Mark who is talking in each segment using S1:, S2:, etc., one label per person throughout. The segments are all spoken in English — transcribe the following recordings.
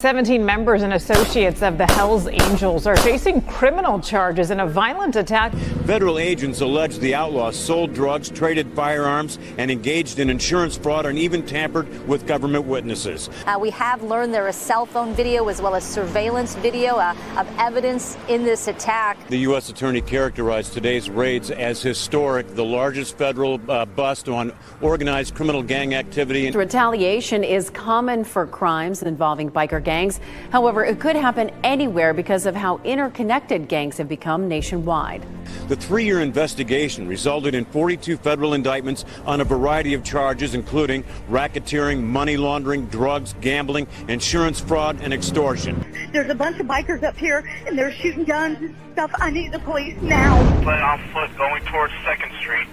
S1: 17 members and associates of the Hells Angels are facing criminal charges in a violent attack.
S2: Federal agents allege the outlaws sold drugs, traded firearms, and engaged in insurance fraud and even tampered with government witnesses.
S3: We have learned there is cell phone video as well as surveillance video of evidence in this attack.
S2: The U.S. Attorney characterized today's raids as historic, the largest federal bust on organized criminal gang activity.
S4: Retaliation is common for crimes involving biker gangs. However, it could happen anywhere because of how interconnected gangs have become nationwide.
S2: The three-year investigation resulted in 42 federal indictments on a variety of charges, including racketeering, money laundering, drugs, gambling, insurance fraud, and extortion.
S5: There's a bunch of bikers up here, and they're shooting guns and stuff. I need the police now.
S6: But on foot going towards 2nd Street.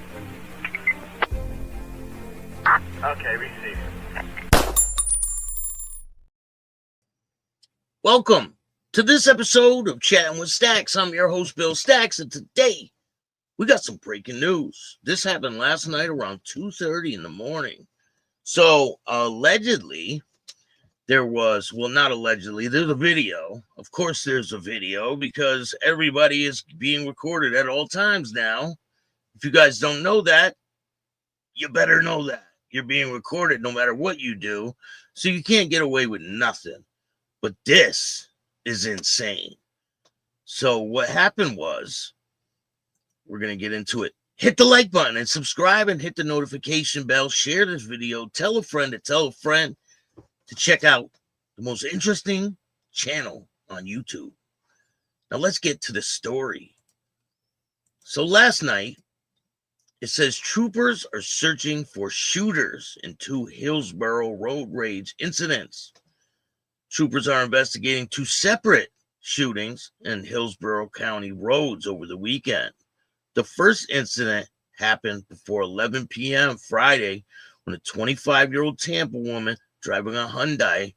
S6: Okay, receive.
S7: Welcome to this episode of Chattin with Staxx. I'm your host, Bill Staxx, and today we got some breaking news. This happened last night around 2:30 in the morning. So, allegedly, there was, well, not allegedly, there's a video. Of course, there's a video because everybody is being recorded at all times now. If you guys don't know that, you better know that. You're being recorded no matter what you do, so you can't get away with nothing. But this is insane. So what happened was, we're going to get into it. Hit the like button and subscribe and hit the notification bell. Share this video. Tell a friend to tell a friend to check out the most interesting channel on YouTube. Now let's get to the story. So last night, it says troopers are searching for shooters in 2 Hillsborough road rage incidents. Troopers are investigating 2 separate shootings in Hillsborough County roads over the weekend. The first incident happened before 11 p.m. Friday when a 25-year-old Tampa woman driving a Hyundai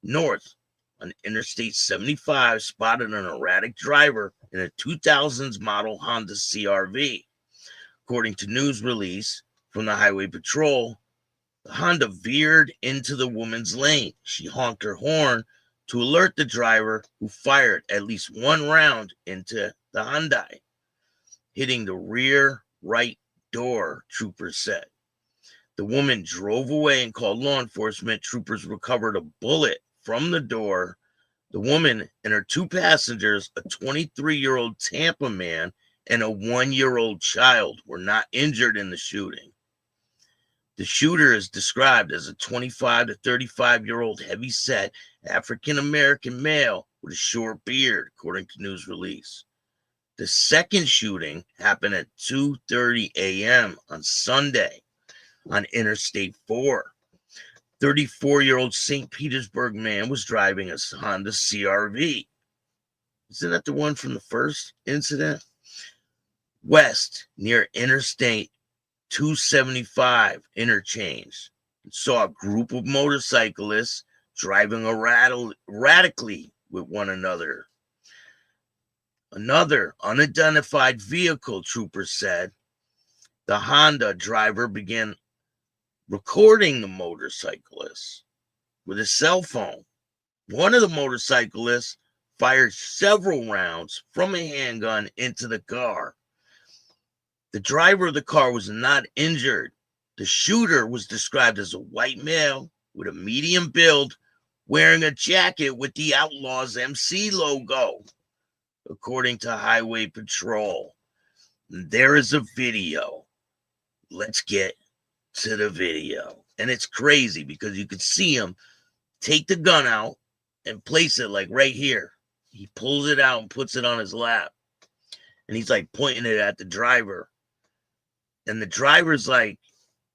S7: north on Interstate 75 spotted an erratic driver in a 2000s model Honda CR-V. According to news release from the Highway Patrol, the Honda veered into the woman's lane. She honked her horn to alert the driver, who fired at least 1 round into the Hyundai, hitting the rear right door, troopers said. The woman drove away and called law enforcement. Troopers recovered a bullet from the door. The woman and her 2 passengers, a 23-year-old Tampa man and a 1-year-old child, were not injured in the shooting. The shooter is described as a 25 to 35-year-old heavy-set African-American male with a short beard, according to news release. The second shooting happened at 2:30 a.m. on Sunday on Interstate 4. 34-year-old St. Petersburg man was driving a Honda CR-V. Isn't that the one from the first incident? West near Interstate 275 interchange, and saw a group of motorcyclists driving erratically with one another. Another unidentified vehicle, troopers said. The Honda driver began recording the motorcyclists with a cell phone. One of the motorcyclists fired several rounds from a handgun into the car. The driver of the car was not injured. The shooter was described as a white male with a medium build, wearing a jacket with the Outlaws MC logo, according to Highway Patrol. There is a video. Let's get to the video. And it's crazy because you could see him take the gun out and place it like right here. He pulls it out and puts it on his lap. And he's like pointing it at the driver. And the driver's like,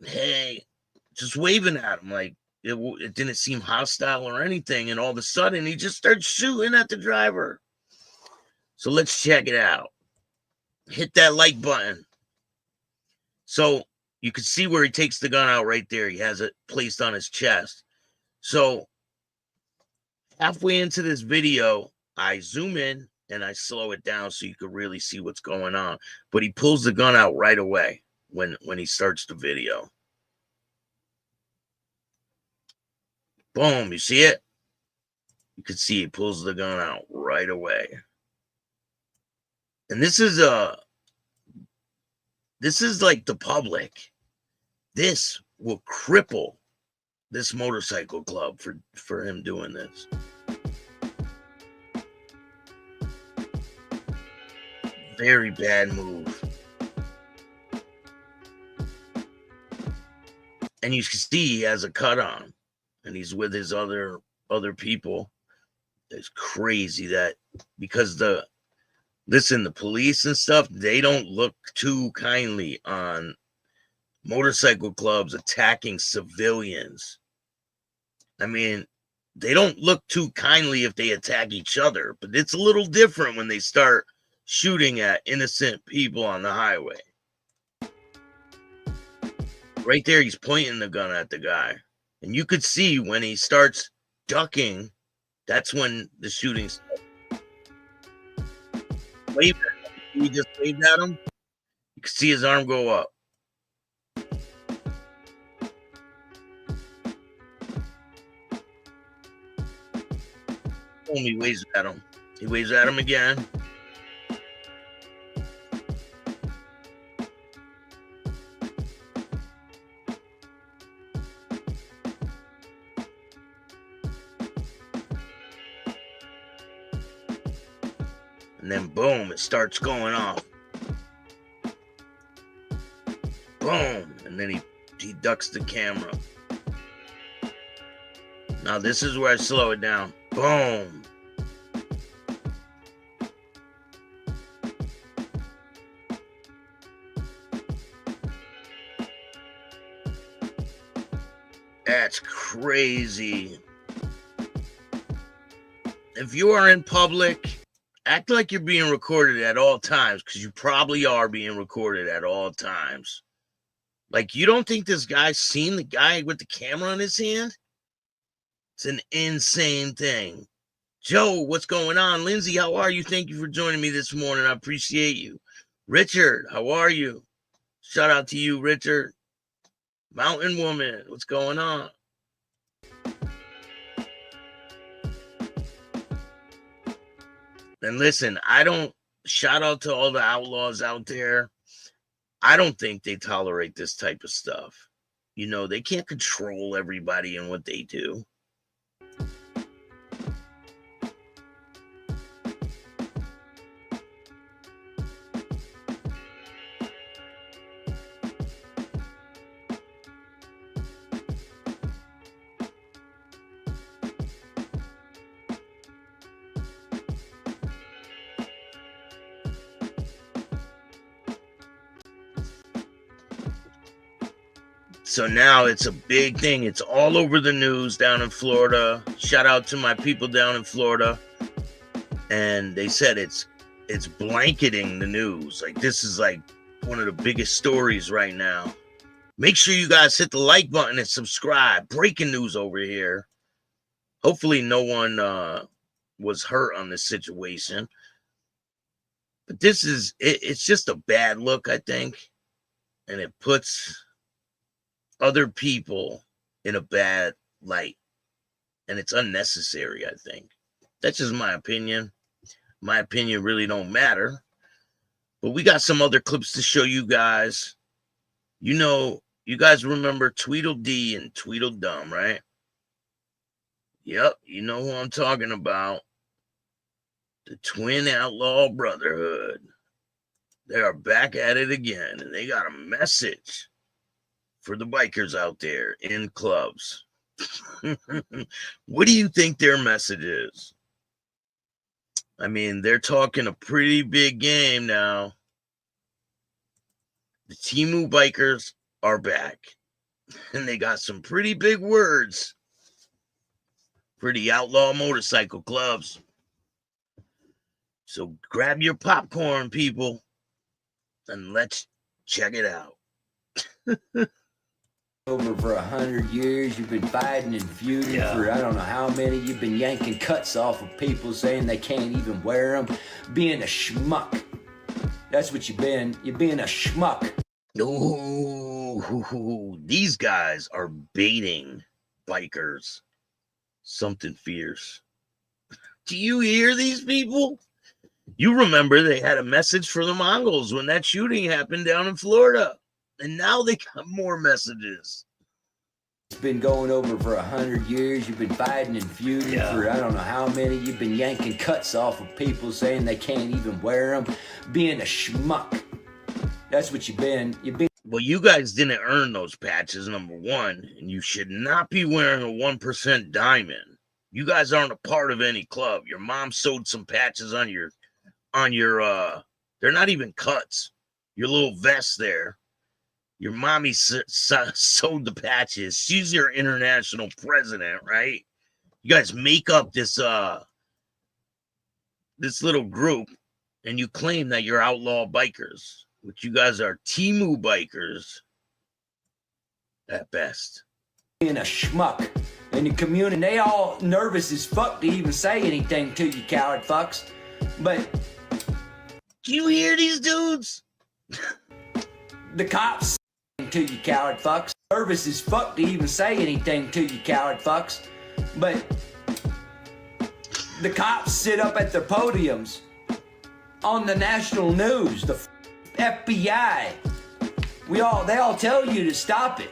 S7: hey, just waving at him. Like it didn't seem hostile or anything. And all of a sudden, he just starts shooting at the driver. So let's check it out. Hit that like button. So you can see where he takes the gun out right there. He has it placed on his chest. So halfway into this video, I zoom in and I slow it down so you can really see what's going on. But he pulls the gun out right away when he starts the video. Boom, you see it? You could see he pulls the gun out right away. And this is like the public. This will cripple this motorcycle club for him doing this. Very bad move. And you can see he has a cut on, and he's with his other people. It's crazy that because the police and stuff, they don't look too kindly on motorcycle clubs attacking civilians. I mean, they don't look too kindly if they attack each other, but it's a little different when they start shooting at innocent people on the highway. Right there, he's pointing the gun at the guy. And you could see when he starts ducking, that's when the shooting starts. Wave at him. He just waved at him. You can see his arm go up. Boom, he waves at him. He waves at him again. And then boom, it starts going off. Boom. And then he ducks the camera. Now this is where I slow it down. Boom. That's crazy. If you are in public, act like you're being recorded at all times, because you probably are being recorded at all times. Like, you don't think this guy's seen the guy with the camera in his hand? It's an insane thing. Joe, what's going on? Lindsay, how are you? Thank you for joining me this morning. I appreciate you. Richard, how are you? Shout out to you, Richard. Mountain Woman, what's going on? And listen, shout out to all the outlaws out there. I don't think they tolerate this type of stuff. You know, they can't control everybody and what they do. So now it's a big thing. It's all over the news down in Florida. Shout out to my people down in Florida. And they said it's blanketing the news. Like, this is like one of the biggest stories right now. Make sure you guys hit the like button and subscribe. Breaking news over here. Hopefully no one was hurt on this situation. But it's just a bad look, I think. And it puts other people in a bad light, and it's unnecessary. I think that's just my opinion. My opinion really don't matter, but we got some other clips to show you guys. You know, you guys remember Tweedledee and Tweedledum, right? Yep, you know who I'm talking about. The Twin Outlaw Brotherhood. They are back at it again, and they got a message for the bikers out there in clubs. What do you think their message is? I mean, they're talking a pretty big game now. The Timu bikers are back, and they got some pretty big words for the outlaw motorcycle clubs. So grab your popcorn, people, and let's check it out.
S8: Over for 100 years, you've been fighting and feuding for I don't know how many. You've been yanking cuts off of people, saying they can't even wear them. Being a schmuck. That's what you've been. You're being a schmuck.
S7: Oh, these guys are baiting bikers. Something fierce. Do you hear these people? You remember they had a message for the Mongols when that shooting happened down in Florida. And now they got more messages.
S8: It's been going over for 100 years. You've been fighting and feuding for I don't know how many. You've been yanking cuts off of people saying they can't even wear them. Being a schmuck. That's what you've been.
S7: Well, you guys didn't earn those patches, number one. And you should not be wearing a 1% diamond. You guys aren't a part of any club. Your mom sewed some patches on your they're not even cuts. Your little vest there. Your mommy sewed the patches. She's your international president, right? You guys make up this little group, and you claim that you're outlaw bikers, which you guys are Timu bikers at best.
S8: Being a schmuck in the community, they all nervous as fuck to even say anything to you, coward fucks. But
S7: do you hear these dudes?
S8: The cops to you, coward fucks. Nervous as fuck to even say anything to you, coward fucks. But the cops sit up at the podiums on the national news, the FBI. They all tell you to stop it.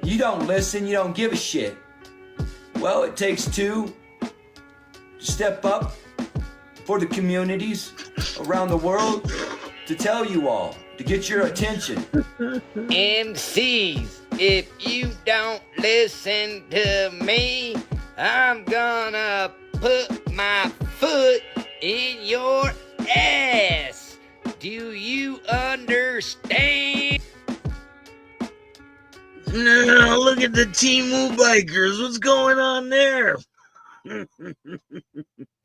S8: You don't listen, you don't give a shit. Well, it takes two to step up for the communities around the world to tell you all, to get your attention.
S9: MCs, if you don't listen to me, I'm gonna put my foot in your ass. Do you understand?
S7: No, look at the Timu bikers. What's going on there?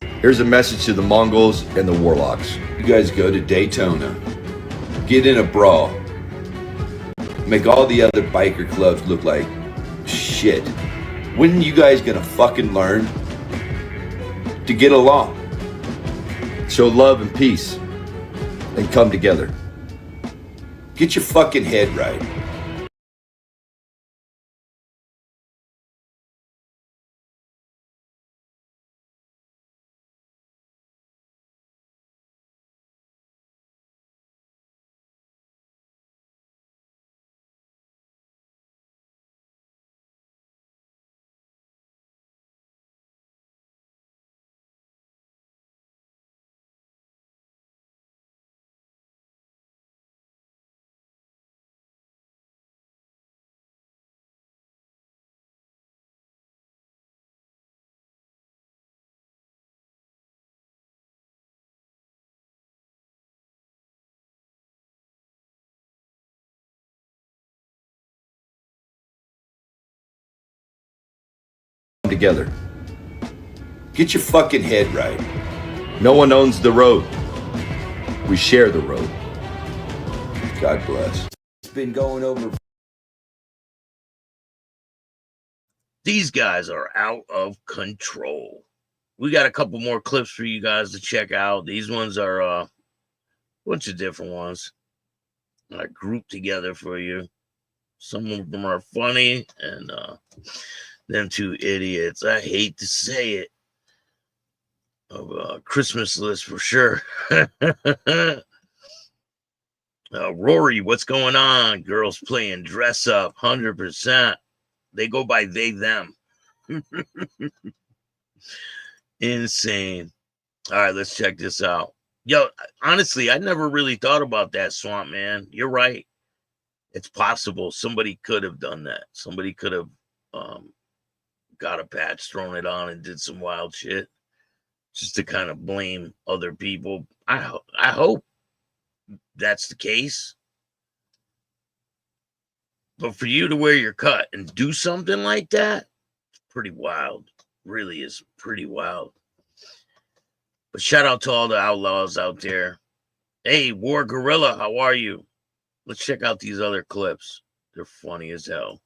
S10: Here's a message to the Mongols and the Warlocks. You guys go to Daytona, get in a brawl, make all the other biker clubs look like shit. When are you guys gonna fucking learn to get along? Show love and peace and come together. Get your fucking head right. Together. Get your fucking head right. No one owns the road. We share the road. God bless.
S8: It's been going over.
S7: These guys are out of control. We got a couple more clips for you guys to check out. These ones are a bunch of different ones I grouped together for you. Some of them are funny, and them two idiots, I hate to say it, of a Christmas list for sure. Rory, what's going on? Girls playing dress up, 100%. They go by they, them. Insane. All right, let's check this out. Yo, honestly, I never really thought about that, Swamp Man. You're right. It's possible somebody could have done that. Somebody could have got a patch, thrown it on, and did some wild shit just to kind of blame other people. I hope that's the case. But for you to wear your cut and do something like that, it's pretty wild. Really is pretty wild. But shout out to all the outlaws out there. Hey, War Gorilla, how are you? Let's check out these other clips. They're funny as hell.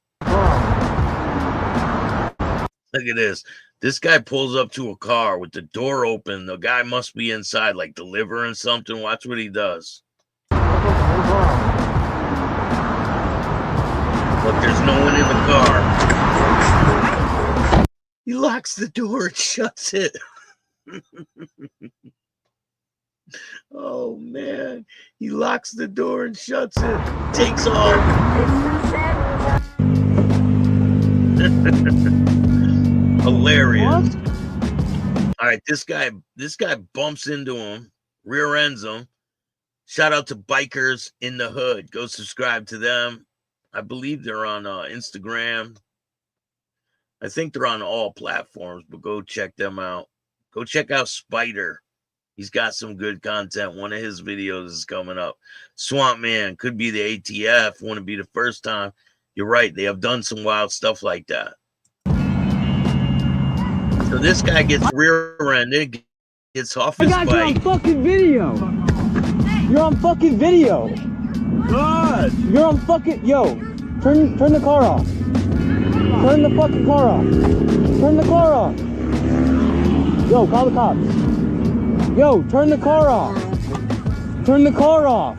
S7: Look at this. This guy pulls up to a car with the door open. The guy must be inside, like delivering something. Watch what he does. Look, there's no one in the car. He locks the door and shuts it. Oh man, he locks the door and shuts it, takes off. Hilarious. All right, this guy bumps into him, rear ends him. Shout out to Bikers in the Hood. Go subscribe to them. I believe they're on Instagram. I think they're on all platforms, but go check them out. Go check out Spider. He's got some good content. One of his videos is coming up. Swamp Man, could be the ATF. Wouldn't be the first time. You're right. They have done some wild stuff like that. So this guy gets rear-ended, gets off his bike.
S11: You're on fucking video. You're on fucking video.
S7: God.
S11: You're on fucking, yo, turn the car off. Turn the fucking car off. Turn the car off. Yo, call the cops. Yo, turn the car off. Turn the car off.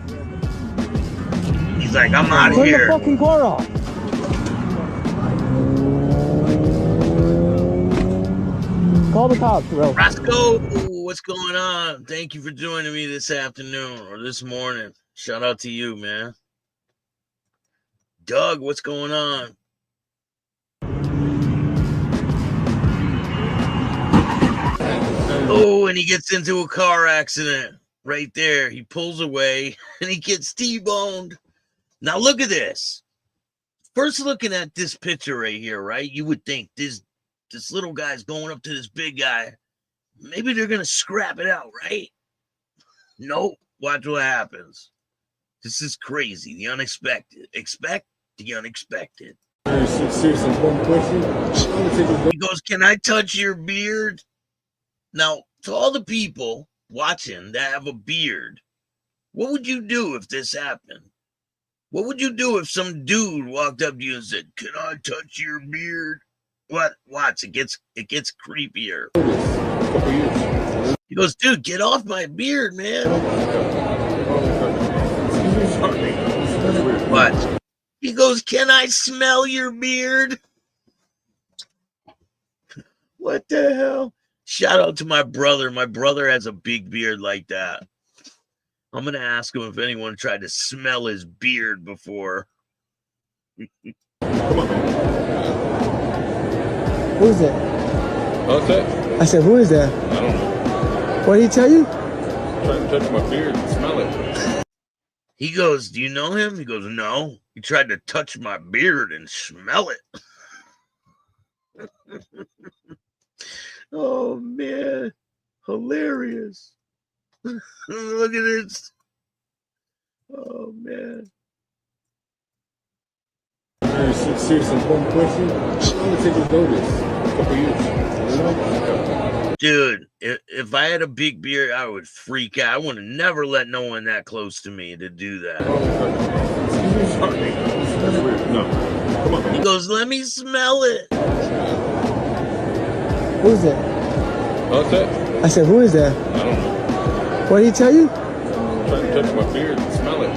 S7: He's like, I'm out of here.
S11: Turn the fucking car off. Call the cops, bro.
S7: Roscoe, what's going on? Thank you for joining me this afternoon or this morning. Shout out to you, man. Doug, what's going on? Oh, and he gets into a car accident right there. He pulls away and he gets T-boned. Now look at this. First looking at this picture right here, right? You would think this little guy's going up to this big guy. Maybe they're going to scrap it out, right? Nope. Watch what happens. This is crazy. The unexpected. Expect the unexpected.
S11: Seriously, one question.
S7: He goes, can I touch your beard? Now, to all the people watching that have a beard, what would you do if this happened? What would you do if some dude walked up to you and said, can I touch your beard? What? Watch, it gets creepier. He goes, dude, get off my beard, man. What? He goes, can I smell your beard? What the hell? Shout out to my brother. My brother has a big beard like that. I'm going to ask him if anyone tried to smell his beard before.
S11: Who is that?
S12: What's that?
S11: I said, who is that?
S12: I don't know.
S11: What did he tell you?
S12: Trying to touch my beard and smell it.
S7: He goes, do you know him? He goes, no. He tried to touch my beard and smell it. Oh, man. Hilarious. Look at this. Oh, man.
S11: Seriously, one question. I'm going to take a notice. A couple years.
S7: Dude, if I had a big beard, I would freak out. I would have never let no one that close to me to do that.
S12: No. Come on.
S7: He goes, let me smell it.
S11: Who is that?
S12: What's that?
S11: I said, who is that?
S12: I don't know.
S11: What did he tell you?
S12: Trying to touch my beard and smell it.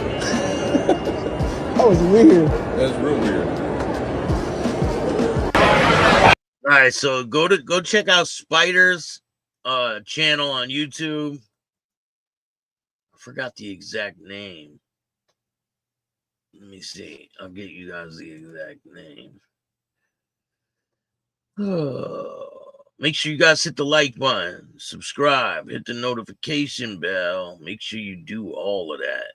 S11: That was weird.
S12: That's real weird.
S7: All right, so go check out Spider's channel on YouTube. I forgot the exact name. Let me see. I'll get you guys the exact name. Make sure you guys hit the like button, subscribe, hit the notification bell. Make sure you do all of that.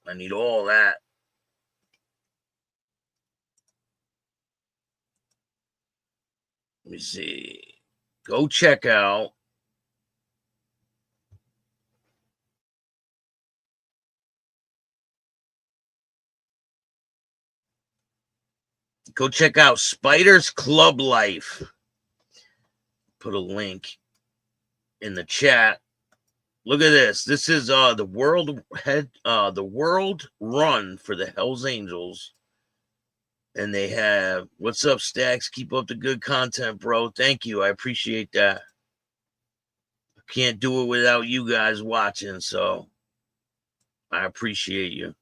S7: I need all that. Let me see. Go check out Spider's Club Life. Put a link in the chat. Look at this. This is the world run for the Hells Angels. And they have, what's up, Staxx? Keep up the good content, bro. Thank you. I appreciate that. I can't do it without you guys watching, so I appreciate you.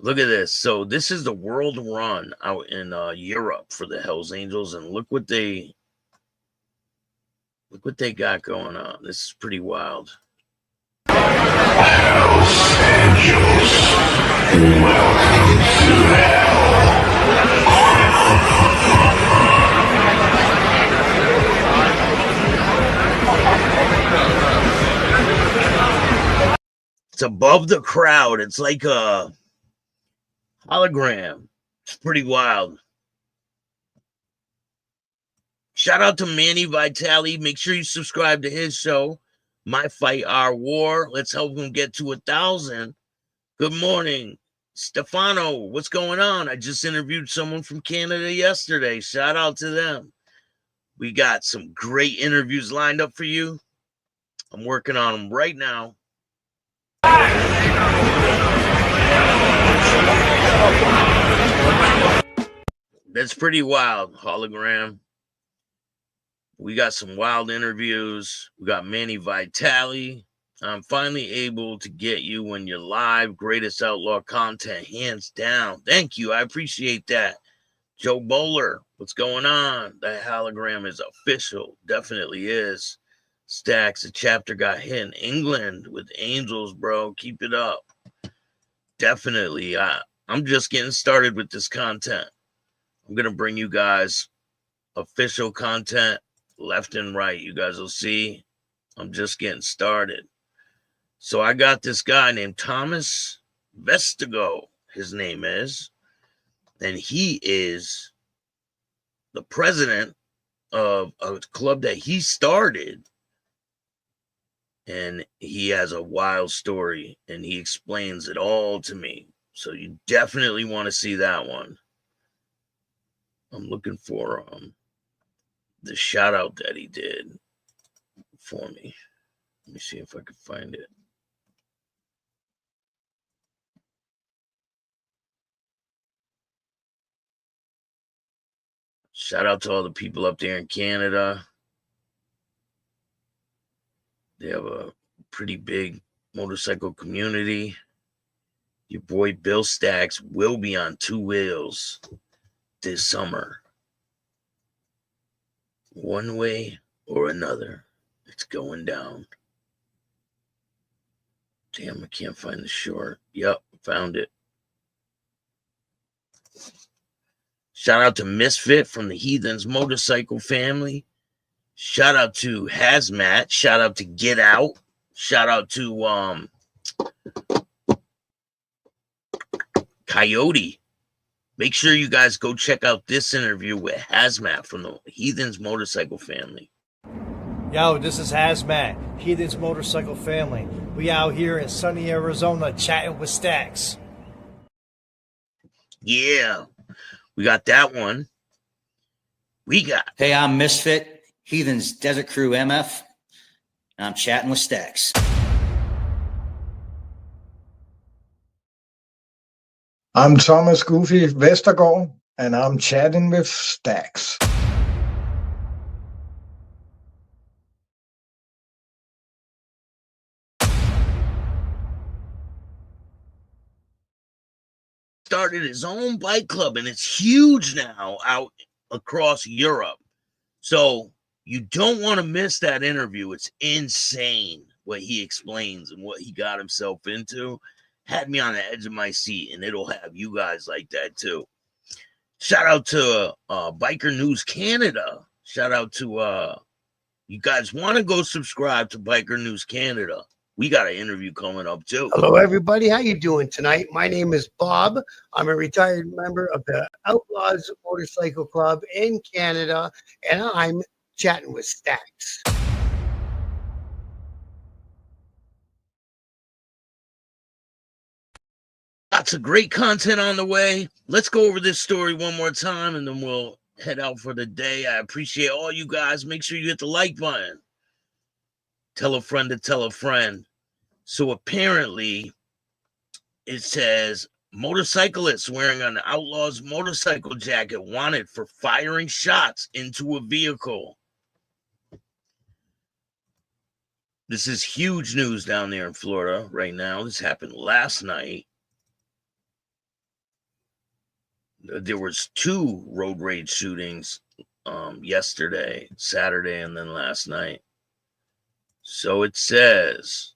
S7: Look at this. So this is the world run out in Europe for the Hells Angels, and look what they Look what they got going on. This is pretty wild. It's above the crowd. It's like a hologram. It's pretty wild. Shout out to Manny Vitale. Make sure you subscribe to his show, My Fight, Our War. Let's help him get to 1,000. Good morning, Stefano. What's going on? I just interviewed someone from Canada yesterday. Shout out to them. We got some great interviews lined up for you. I'm working on them right now. That's pretty wild, Hologram. We got some wild interviews. We got Manny Vitale. I'm finally able to get you when you're live. Greatest outlaw content, hands down. Thank you. I appreciate that. Joe Bowler, what's going on? The hologram is official. Definitely is. Staxx, the chapter got hit in England with angels, bro. Keep it up. Definitely. I'm just getting started with this content. I'm going to bring you guys official content left and right. You guys will see. I'm just getting started. So I got this guy named Thomas Vestago, his name is. And he is the president of a club that he started. And he has a wild story, and he explains it all to me. So you definitely want to see that one. I'm looking for the shout out that he did for me. Let me see if I can find it. Shout out to all the people up there in Canada. They have a pretty big motorcycle community. Your boy Bill Staxx will be on 2 wheels this summer. One way or another, it's going down. Damn, I can't find the short. Yep, found it. Shout out to Misfit from the Heathens Motorcycle family. Shout out to Hazmat. Shout out to Get Out. Shout out to Coyote. Make sure you guys go check out this interview with Hazmat from the Heathens Motorcycle family.
S13: Yo, this is Hazmat, Heathens Motorcycle family. We out here in sunny Arizona chatting with Staxx.
S7: Yeah, we got that one.
S14: Hey, I'm Misfit, Heathens Desert Crew MF, and I'm chatting with Staxx.
S15: I'm Thomas Goofy Vestergaard, and I'm chatting with Staxx.
S7: Started his own bike club, and it's huge now out across Europe. So you don't want to miss that interview. It's insane what he explains and what he got himself into. Had me on the edge of my seat, and it'll have you guys like that too. Shout out to Biker News Canada. Shout out to you guys want to go subscribe to Biker News Canada. We got an interview coming up too.
S16: Hello, everybody. How you doing tonight? My name is Bob. I'm a retired member of the Outlaws Motorcycle Club in Canada, and I'm chatting with Staxx.
S7: Lots of great content on the way. Let's go over this story one more time, and then we'll head out for the day. I appreciate all you guys. Make sure you hit the like button. Tell a friend to tell a friend. So apparently, it says motorcyclists wearing an Outlaws motorcycle jacket wanted for firing shots into a vehicle. This is huge news down there in Florida right now. This happened last night. There was 2 road rage shootings yesterday, Saturday, and then last night. So it says,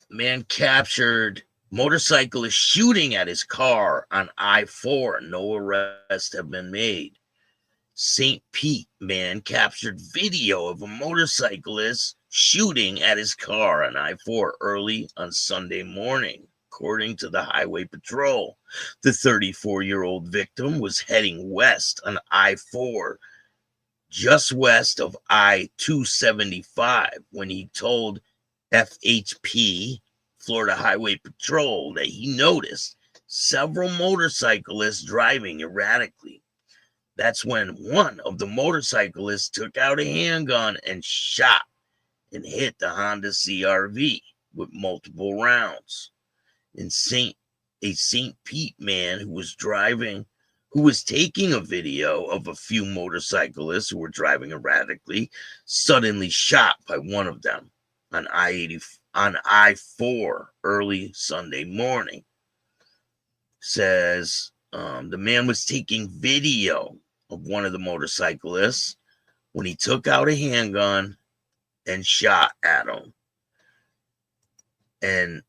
S7: man captured motorcyclist shooting at his car on I-4. No arrests have been made. St. Pete man captured video of a motorcyclist shooting at his car on I-4 early on Sunday morning. According to the Highway Patrol, the 34-year-old victim was heading west on I-4, just west of I-275, when he told FHP, Florida Highway Patrol, that he noticed several motorcyclists driving erratically. That's when one of the motorcyclists took out a handgun and shot and hit the Honda CR-V with multiple rounds. A St. Pete man who was taking a video of a few motorcyclists who were driving erratically, suddenly shot by one of them on I-4 early Sunday morning. Says the man was taking video of one of the motorcyclists when he took out a handgun and shot at him. And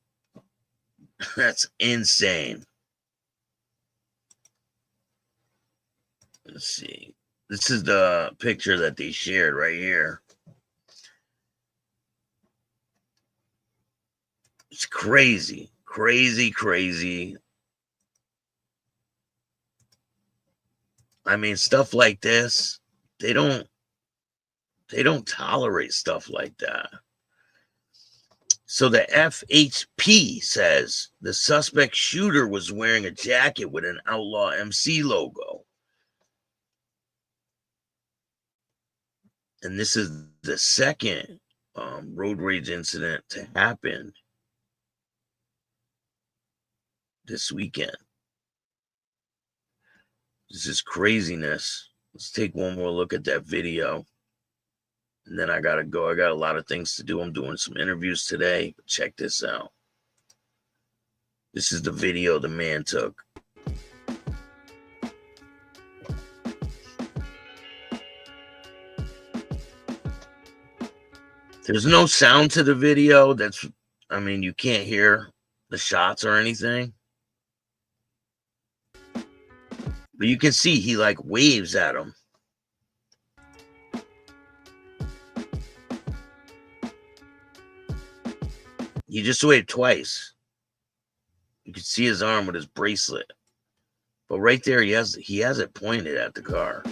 S7: that's insane. Let's see. This is the picture that they shared right here. It's crazy, crazy, crazy. I mean, stuff like this, they don't tolerate stuff like that. So the FHP says the suspect shooter was wearing a jacket with an Outlaw MC logo. And this is the second road rage incident to happen this weekend. This is craziness. Let's take one more look at that video. And then I got to go. I got a lot of things to do. I'm doing some interviews today. But check this out. This is the video the man took. There's no sound to the video. I mean, you can't hear the shots or anything. But you can see he like waves at him. He just waved twice. You can see his arm with his bracelet. But right there, he has it pointed at the car.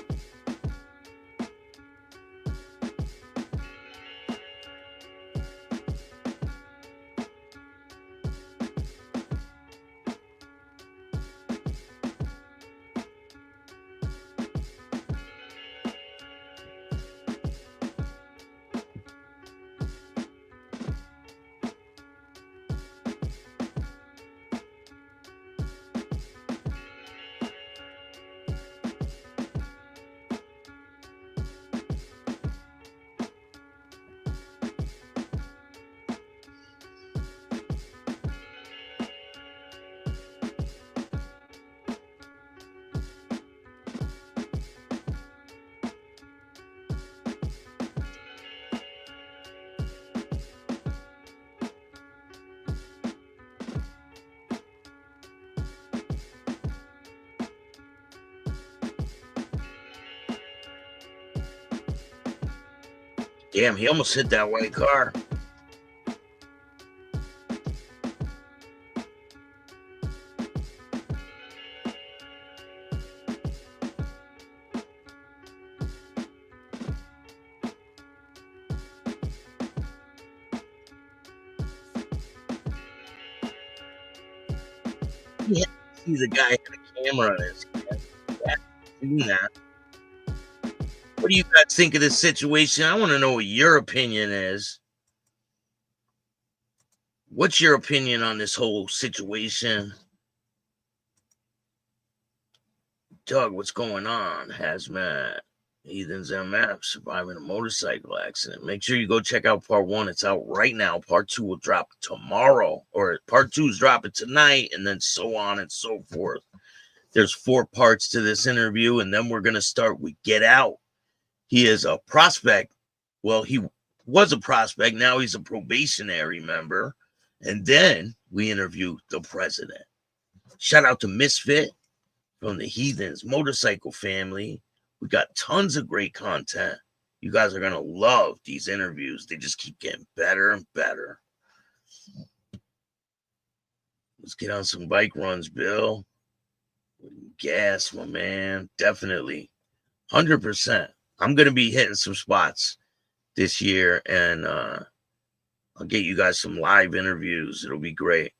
S7: Damn, he almost hit that white car. Yeah, he's a guy with a camera on his head. Yeah, seen that. What do you guys think of this situation? I want to know what your opinion is. What's your opinion on this whole situation? Doug, what's going on? Hazmat, Heathens MF, surviving a motorcycle accident. Make sure you go check out part 1. It's out right now. Part 2 will drop tomorrow, or part 2 is dropping tonight, and then so on and so forth. There's 4 parts to this interview, and then we're going to start with Get Out. He is a prospect. Well, he was a prospect. Now he's a probationary member. And then we interview the president. Shout out to Misfit from the Heathens Motorcycle family. We got tons of great content. You guys are going to love these interviews. They just keep getting better and better. Let's get on some bike runs, Bill. Gas, my man. Definitely. 100%. I'm going to be hitting some spots this year, and I'll get you guys some live interviews. It'll be great.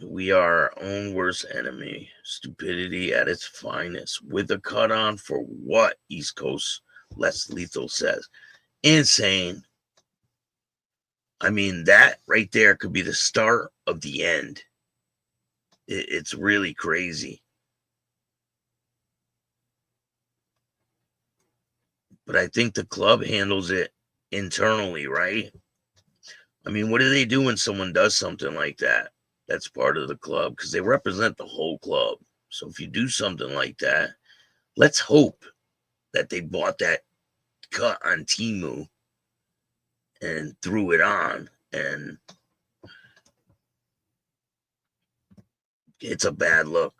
S7: We are our own worst enemy. Stupidity at its finest. With a cut on for what East Coast Less Lethal says. Insane. I mean, that right there could be the start of the end. It's really crazy. But I think the club handles it internally, right? I mean, what do they do when someone does something like that? That's part of the club because they represent the whole club. So if you do something like that, let's hope that they bought that cut on Temu and threw it on, and it's a bad look.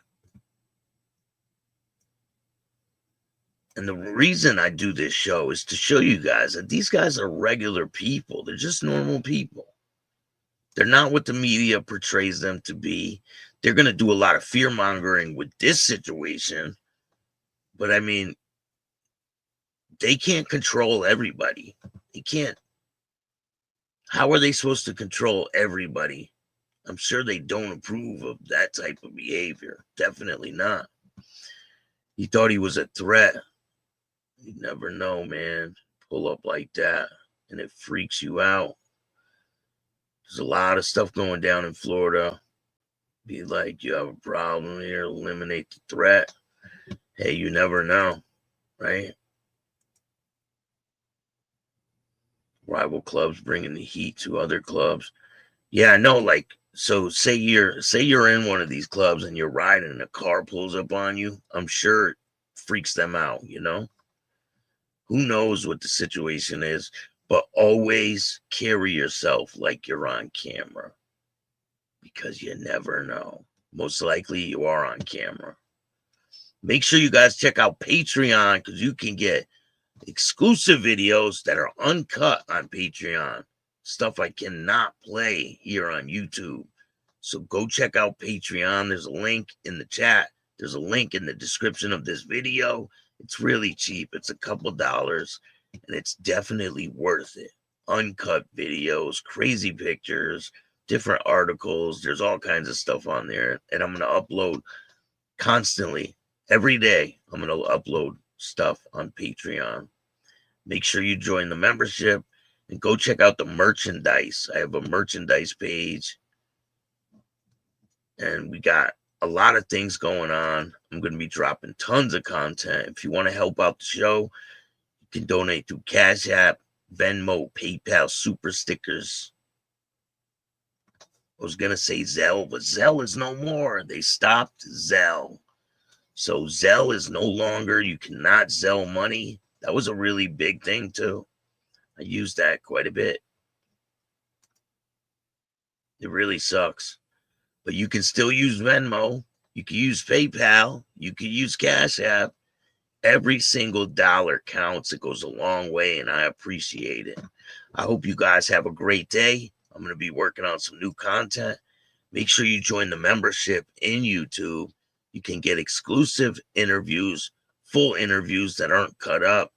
S7: And the reason I do this show is to show you guys that these guys are regular people. They're just normal people. They're not what the media portrays them to be. They're going to do a lot of fear mongering with this situation. But I mean, they can't control everybody. They can't. How are they supposed to control everybody? I'm sure they don't approve of that type of behavior. Definitely not. He thought he was a threat. You never know, man. Pull up like that, and it freaks you out. There's a lot of stuff going down in Florida. Be like, you have a problem here, eliminate the threat. Hey, you never know, right? Rival clubs bringing the heat to other clubs. Yeah, I know. Like, so say you're in one of these clubs and you're riding and a car pulls up on you. I'm sure it freaks them out, you know? Who knows what the situation is, but always carry yourself like you're on camera because you never know. Most likely you are on camera. Make sure you guys check out Patreon because you can get exclusive videos that are uncut on Patreon. Stuff I cannot play here on YouTube. So go check out Patreon. There's a link in the chat. There's a link in the description of this video. It's really cheap. It's a couple dollars, and it's definitely worth it. Uncut videos, crazy pictures, different articles. There's all kinds of stuff on there, and I'm going to upload constantly. Every day, I'm going to upload stuff on Patreon. Make sure you join the membership and go check out the merchandise. I have a merchandise page, and we got a lot of things going on. I'm going to be dropping tons of content. If you want to help out the show, you can donate through Cash App, Venmo, PayPal, Super Stickers. I was going to say Zelle, but Zelle is no more. They stopped Zelle. So Zelle is no longer, you cannot Zelle money. That was a really big thing too. I used that quite a bit. It really sucks. But you can still use Venmo. You can use PayPal. You can use Cash App. Every single dollar counts. It goes a long way, and I appreciate it. I hope you guys have a great day. I'm going to be working on some new content. Make sure you join the membership in YouTube. You can get exclusive interviews, full interviews that aren't cut up.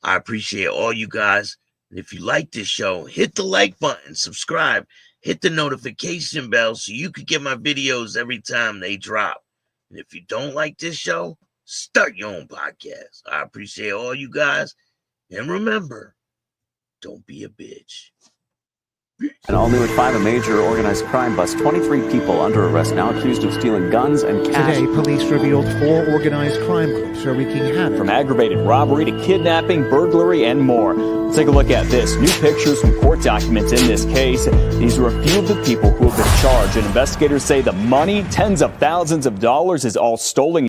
S7: I appreciate all you guys. And if you like this show, hit the like button, subscribe, hit the notification bell so you can get my videos every time they drop. And if you don't like this show, start your own podcast. I appreciate all you guys. And remember, don't be a bitch.
S17: And all new at 5, a major organized crime bust. 23 people under arrest now accused of stealing guns and cash.
S18: Today, police revealed 4 organized crime groups are wreaking havoc.
S19: From aggravated robbery to kidnapping, burglary, and more. Let's take a look at this. New pictures from court documents in this case. These are a few of the people who have been charged, and investigators say the money, tens of thousands of dollars, is all stolen.